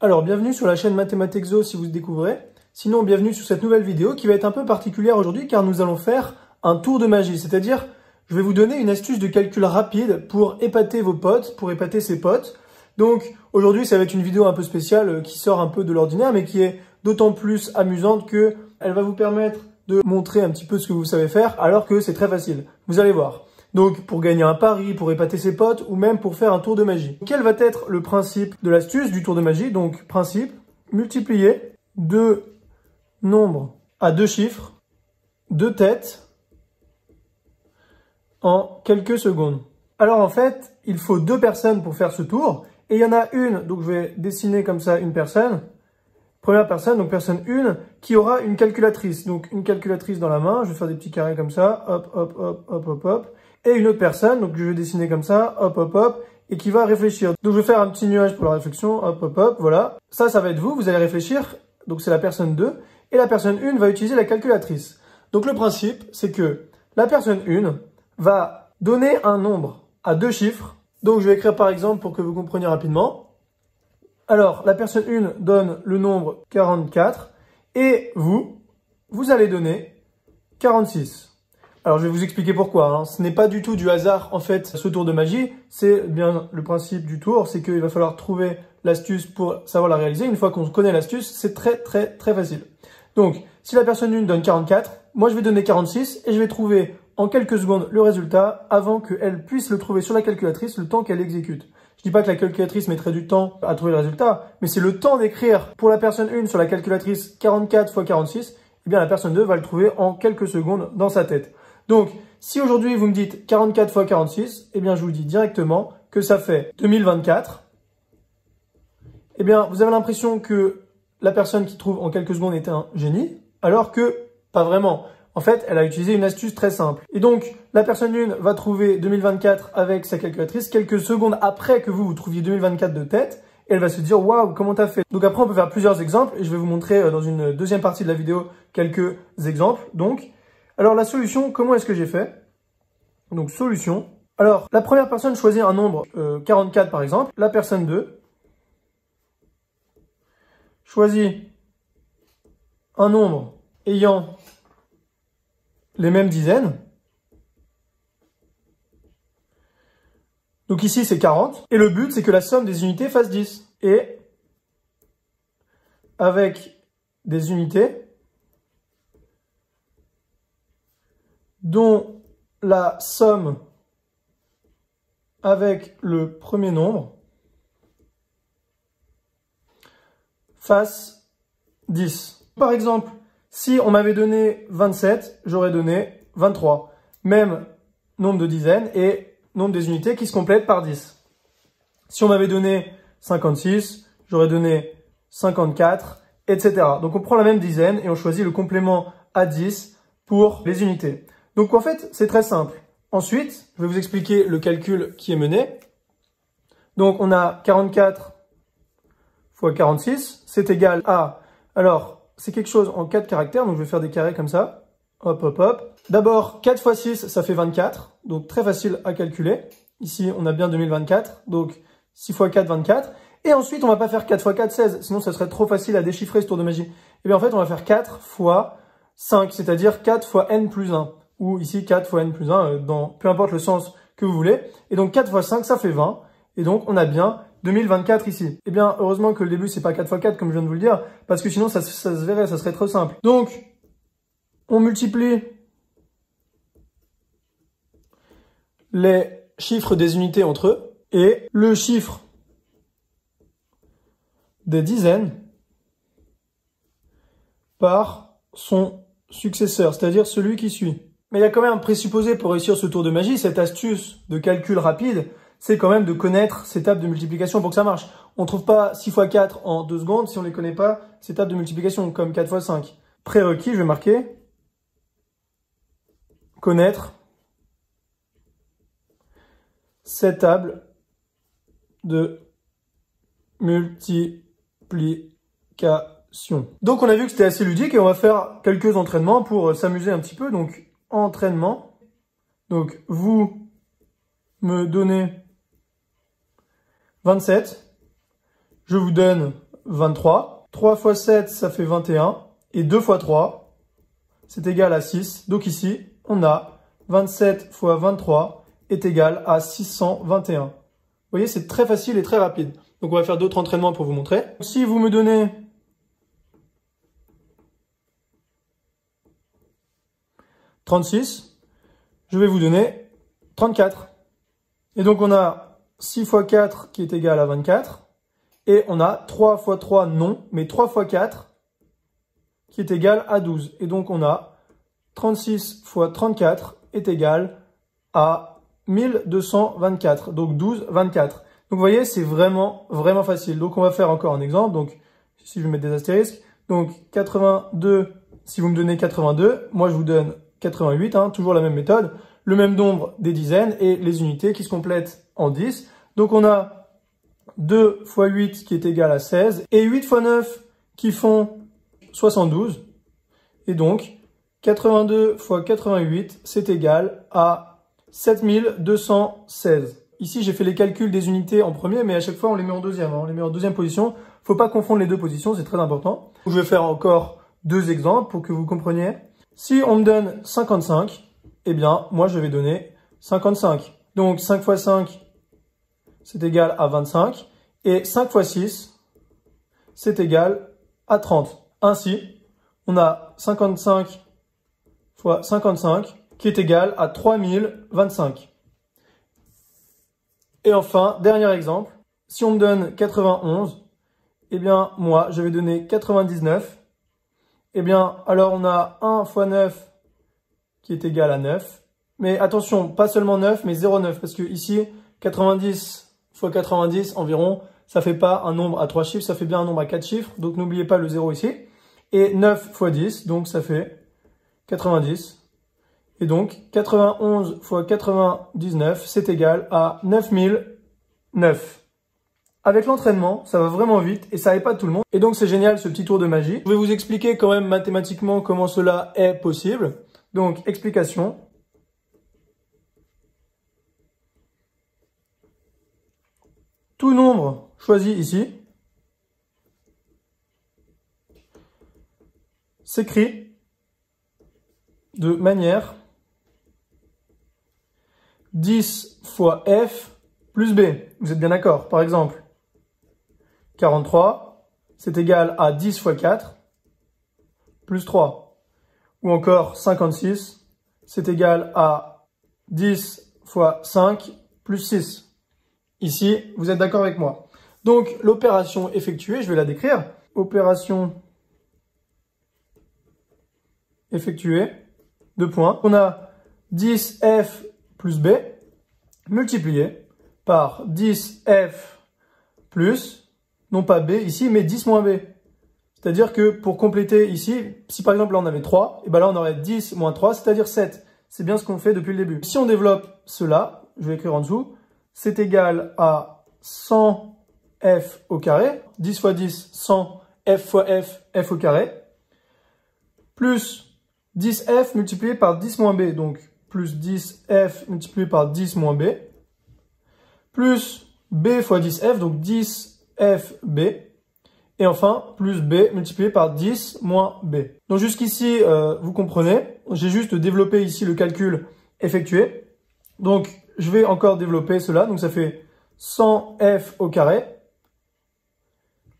Alors, bienvenue sur la chaîne Mathématexo si vous découvrez. Sinon, bienvenue sur cette nouvelle vidéo qui va être un peu particulière aujourd'hui car nous allons faire un tour de magie. C'est-à-dire, je vais vous donner une astuce de calcul rapide pour épater vos potes, pour épater ses potes. Donc, aujourd'hui, ça va être une vidéo un peu spéciale qui sort un peu de l'ordinaire mais qui est d'autant plus amusante que elle va vous permettre de montrer un petit peu ce que vous savez faire alors que c'est très facile. Vous allez voir. Donc, pour gagner un pari, pour épater ses potes, ou même pour faire un tour de magie. Quel va être le principe de l'astuce du tour de magie? Donc, principe, multiplier deux nombres à deux chiffres, deux têtes, en quelques secondes. Alors, en fait, il faut deux personnes pour faire ce tour, et il y en a une, donc je vais dessiner comme ça une personne, première personne, donc personne 1, qui aura une calculatrice. Donc, une calculatrice dans la main, je vais faire des petits carrés comme ça, hop, hop, hop, hop, hop, hop. Et une autre personne, donc je vais dessiner comme ça, hop, hop, hop, et qui va réfléchir. Donc je vais faire un petit nuage pour la réflexion, hop, hop, hop, voilà. Ça va être vous allez réfléchir, donc c'est la personne 2, et la personne 1 va utiliser la calculatrice. Donc le principe, c'est que la personne 1 va donner un nombre à deux chiffres. Donc je vais écrire par exemple pour que vous compreniez rapidement. Alors, la personne 1 donne le nombre 44, et vous allez donner 46. Alors, je vais vous expliquer pourquoi. Ce n'est pas du tout du hasard, en fait, ce tour de magie. C'est bien le principe du tour, c'est qu'il va falloir trouver l'astuce pour savoir la réaliser. Une fois qu'on connaît l'astuce, c'est très, très, très facile. Donc, si la personne 1 donne 44, moi, je vais donner 46 et je vais trouver en quelques secondes le résultat avant qu'elle puisse le trouver sur la calculatrice le temps qu'elle exécute. Je dis pas que la calculatrice mettrait du temps à trouver le résultat, mais c'est le temps d'écrire pour la personne 1 sur la calculatrice 44 x 46, eh bien, la personne 2 va le trouver en quelques secondes dans sa tête. Donc, si aujourd'hui vous me dites 44 x 46, eh bien je vous dis directement que ça fait 2024. Eh bien, vous avez l'impression que la personne qui trouve en quelques secondes est un génie, alors que pas vraiment. En fait, elle a utilisé une astuce très simple. Et donc, la personne 1 va trouver 2024 avec sa calculatrice quelques secondes après que vous trouviez 2024 de tête. Et elle va se dire, waouh, comment t'as fait? Donc après, on peut faire plusieurs exemples et je vais vous montrer dans une deuxième partie de la vidéo quelques exemples. Donc, alors la solution, comment est-ce que j'ai fait? Donc solution. Alors la première personne choisit un nombre 44 par exemple. La personne 2 choisit un nombre ayant les mêmes dizaines. Donc ici c'est 40. Et le but c'est que la somme des unités fasse 10. Et avec des unités dont la somme avec le premier nombre fasse 10. Par exemple, si on m'avait donné 27, j'aurais donné 23. Même nombre de dizaines et nombre des unités qui se complètent par 10. Si on m'avait donné 56, j'aurais donné 54, etc. Donc on prend la même dizaine et on choisit le complément à 10 pour les unités. Donc en fait, c'est très simple. Ensuite, je vais vous expliquer le calcul qui est mené. Donc on a 44 fois 46, c'est égal à... Alors, c'est quelque chose en 4 caractères, donc je vais faire des carrés comme ça. Hop, hop, hop. D'abord, 4 fois 6, ça fait 24, donc très facile à calculer. Ici, on a bien 2024, donc 6 fois 4, 24. Et ensuite, on va pas faire 4 fois 4, 16, sinon ça serait trop facile à déchiffrer ce tour de magie. Et bien en fait, on va faire 4 fois 5, c'est-à-dire 4 fois n plus 1. Ou ici 4 fois n plus 1, dans peu importe le sens que vous voulez. Et donc 4 fois 5, ça fait 20. Et donc on a bien 2024 ici. Et bien heureusement que le début, c'est pas 4 fois 4 comme je viens de vous le dire, parce que sinon ça se verrait, ça serait trop simple. Donc, on multiplie les chiffres des unités entre eux, et le chiffre des dizaines par son successeur, c'est-à-dire celui qui suit. Mais il y a quand même un présupposé pour réussir ce tour de magie, cette astuce de calcul rapide, c'est quand même de connaître ces tables de multiplication pour que ça marche. On ne trouve pas 6 fois 4 en 2 secondes si on ne les connaît pas, ces tables de multiplication, comme 4 fois 5. Prérequis, je vais marquer connaître ces tables de multiplication. Donc on a vu que c'était assez ludique et on va faire quelques entraînements pour s'amuser un petit peu. Donc entraînement. Donc vous me donnez 27. Je vous donne 23. 3 fois 7, ça fait 21. Et 2 fois 3, c'est égal à 6. Donc ici, on a 27 fois 23 est égal à 621. Vous voyez, c'est très facile et très rapide. Donc on va faire d'autres entraînements pour vous montrer. Si vous me donnez 36, je vais vous donner 34. Et donc on a 6 fois 4 qui est égal à 24. Et on a 3 fois 3 non, mais 3 fois 4 qui est égal à 12. Et donc on a 36 fois 34 est égal à 1224. Donc 12, 24. Donc vous voyez, c'est vraiment facile. Donc on va faire encore un exemple. Donc ici je vais mettre des astérisques. Donc 82, si vous me donnez 82, moi je vous donne 88, hein, toujours la même méthode. Le même nombre des dizaines et les unités qui se complètent en 10. Donc on a 2 fois 8 qui est égal à 16 et 8 fois 9 qui font 72. Et donc 82 fois 88, c'est égal à 7216. Ici, j'ai fait les calculs des unités en premier, mais à chaque fois, on les met en deuxième. On les met en deuxième position. Faut pas confondre les deux positions, c'est très important. Je vais faire encore deux exemples pour que vous compreniez. Si on me donne 55, eh bien, moi, je vais donner 55. Donc, 5 fois 5, c'est égal à 25. Et 5 fois 6, c'est égal à 30. Ainsi, on a 55 fois 55 qui est égal à 3025. Et enfin, dernier exemple, si on me donne 91, eh bien, moi, je vais donner 99. Eh bien, alors on a 1 fois 9 qui est égal à 9. Mais attention, pas seulement 9, mais 0,9. Parce que ici, 90 fois 90 environ, ça fait pas un nombre à 3 chiffres, ça fait bien un nombre à 4 chiffres. Donc, n'oubliez pas le 0 ici. Et 9 fois 10, donc ça fait 90. Et donc, 91 fois 99, c'est égal à 9009. Avec l'entraînement, ça va vraiment vite et ça épate tout le monde. Et donc, c'est génial ce petit tour de magie. Je vais vous expliquer quand même mathématiquement comment cela est possible. Donc, explication. Tout nombre choisi ici s'écrit de manière 10 fois f plus b. Vous êtes bien d'accord? Par exemple, 43, c'est égal à 10 fois 4 plus 3. Ou encore 56, c'est égal à 10 fois 5 plus 6. Ici, vous êtes d'accord avec moi. Donc, l'opération effectuée, je vais la décrire. Opération effectuée, deux points. On a 10f plus b multiplié par 10f plus, non pas b ici, mais 10 moins b. C'est-à-dire que pour compléter ici, si par exemple là on avait 3, et ben là on aurait 10 moins 3, c'est-à-dire 7. C'est bien ce qu'on fait depuis le début. Si on développe cela, je vais écrire en dessous, c'est égal à 100f au carré, 10 fois 10, 100, f fois f au carré, plus 10f multiplié par 10 moins b, donc plus 10f multiplié par 10 moins b, plus b fois 10f, donc 10fb, et enfin, plus b multiplié par 10 moins b. Donc jusqu'ici, vous comprenez, j'ai juste développé ici le calcul effectué. Donc, je vais encore développer cela, donc ça fait 100f au carré,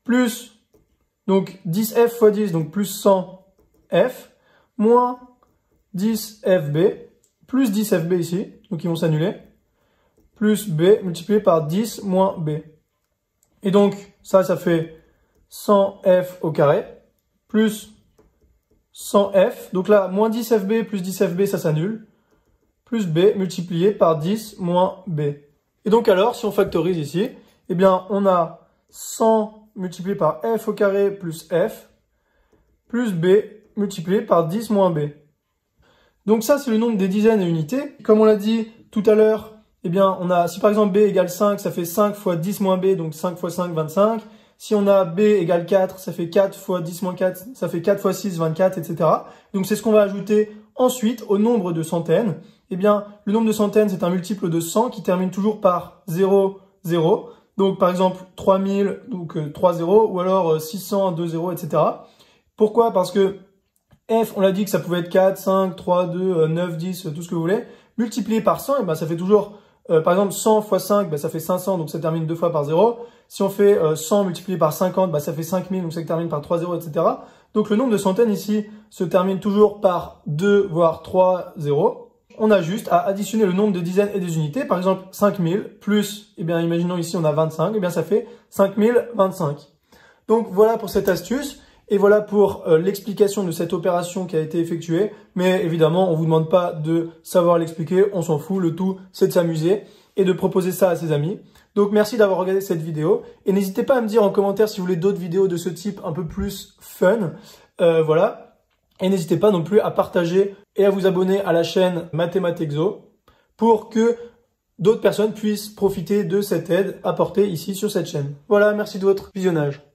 plus, donc 10f fois 10, donc plus 100f, moins 10fb, plus 10fb ici, donc ils vont s'annuler, plus b multiplié par 10 moins b. Et donc, ça fait 100f au carré, plus 100f, donc là, moins 10fb plus 10fb, ça s'annule, plus b multiplié par 10 moins b. Et donc alors, si on factorise ici, eh bien, on a 100 multiplié par f au carré plus f, plus b multiplié par 10 moins b. Donc ça, c'est le nombre des dizaines et unités. Comme on l'a dit tout à l'heure, eh bien, on a, si par exemple b égale 5, ça fait 5 fois 10 moins b, donc 5 fois 5, 25. Si on a b égale 4, ça fait 4 fois 10 moins 4, ça fait 4 fois 6, 24, etc. Donc c'est ce qu'on va ajouter ensuite au nombre de centaines. Eh bien, le nombre de centaines, c'est un multiple de 100 qui termine toujours par 0, 0. Donc par exemple 3000, donc 3 zéros, ou alors 600, 2 zéros, etc. Pourquoi? Parce que f, on l'a dit que ça pouvait être 4, 5, 3, 2, 9, 10, tout ce que vous voulez. Multiplié par 100, et ben ça fait toujours, par exemple 100 fois 5, ben ça fait 500, donc ça termine 2 fois par 0. Si on fait 100 multiplié par 50, ben ça fait 5000, donc ça termine par 3 zéros, etc. Donc le nombre de centaines ici se termine toujours par 2, voire 3 zéros. On a juste à additionner le nombre de dizaines et des unités. Par exemple, 5000 plus, eh bien, imaginons ici on a 25, eh bien ça fait 5025. Donc voilà pour cette astuce. Et voilà pour l'explication de cette opération qui a été effectuée. Mais évidemment, on vous demande pas de savoir l'expliquer, on s'en fout. Le tout, c'est de s'amuser et de proposer ça à ses amis. Donc merci d'avoir regardé cette vidéo. Et n'hésitez pas à me dire en commentaire si vous voulez d'autres vidéos de ce type un peu plus fun. Voilà. Et n'hésitez pas non plus à partager et à vous abonner à la chaîne Mathématexo pour que d'autres personnes puissent profiter de cette aide apportée ici sur cette chaîne. Voilà, merci de votre visionnage.